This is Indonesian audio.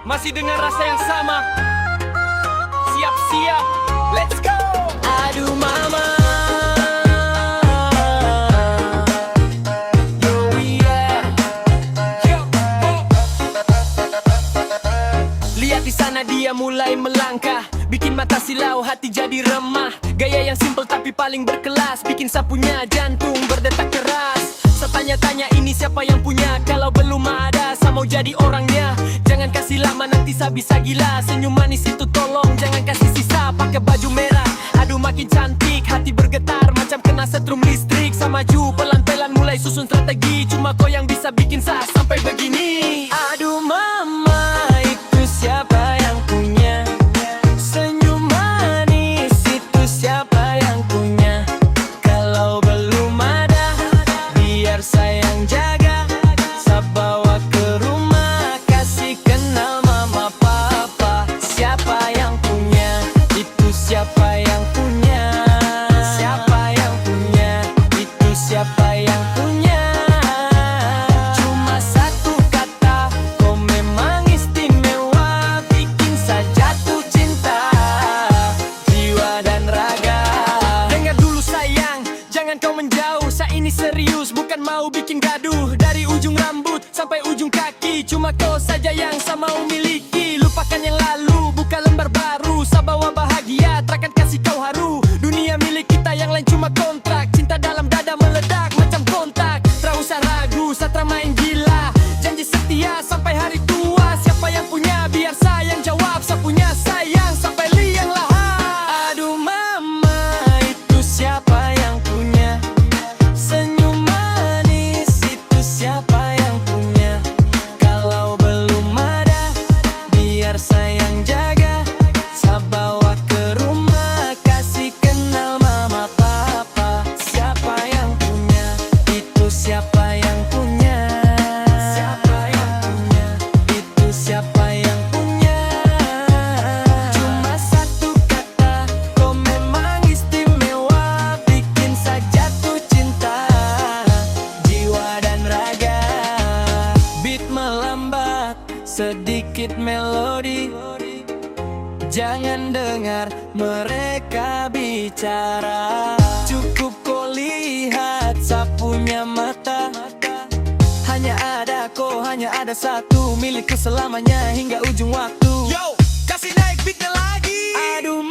Masih dengan rasa yang sama. Siap-siap, let's go. Aduh mama, yo yeah, yo, oh. Lihat di sana dia mulai melangkah, bikin mata silau, hati jadi remah. Gaya yang simple tapi paling berkelas, bikin sapunya jantung berdetak keras. Setanya-tanya ini siapa yang punya, kalau belum ada saya mau jadi orangnya. Jangan kasih lama nanti saya bisa gila. Senyum manis itu tolong jangan kasih sisa. Pakai baju merah, aduh makin cantik. Hati bergetar macam kena setrum listrik. Saya maju pelan-pelan mulai susun strategi. Cuma kau yang bisa bikin saya sampai begini. Aduh mama, itu siapa yang punya? Senyum manis itu siapa yang punya? Kalau belum ada, biar saya yang jaga. Saya bawa ke rumah, kasih kenal mama papa. Siapa yang punya? Itu siapa yang punya? Siapa yang punya? Itu siapa yang punya? Cuma satu kata, kau memang istimewa. Bikin saya jatuh cinta, jiwa dan raga. Dengar dulu sayang, jangan kau menjauh. Saya ini serius, bukan mau bikin gaduh. Dari ujung rambut sampai ujung kaki, cuma kau saja yang saya mau miliki. Lupakan yang lalu, buka lembar baru. Saya bawa bahagia, takkan kasih kau haru. Dunia milik kita, yang lain cuma kontrak. Cinta dalam dada meledak macam kontak. Tak usah ragu, saya main gila. Janji setia sampai hari tua. Siapa yang punya, biar saya yang jawab. Saya punya sayang sampai liang lahat. Aduh mama, itu siapa yang punya? Senyum manis itu siapa yang punya? Kalau belum ada, biar saya yang jaga. Saya bawa ke rumah, kasih kenal mama papa. Siapa yang punya? Itu siapa yang punya? Siapa yang punya? Itu siapa yang punya? Cuma satu kata, kau memang istimewa. Bikin saya jatuh cinta, jiwa dan raga. Beat melambat, sedikit melodi. Jangan dengar mereka bicara. Cukup kau lihat saya punya mata. Hanya ada kau, hanya ada satu, milikku selamanya hingga ujung waktu. Yo, kasih naik beatnya lagi. Aduh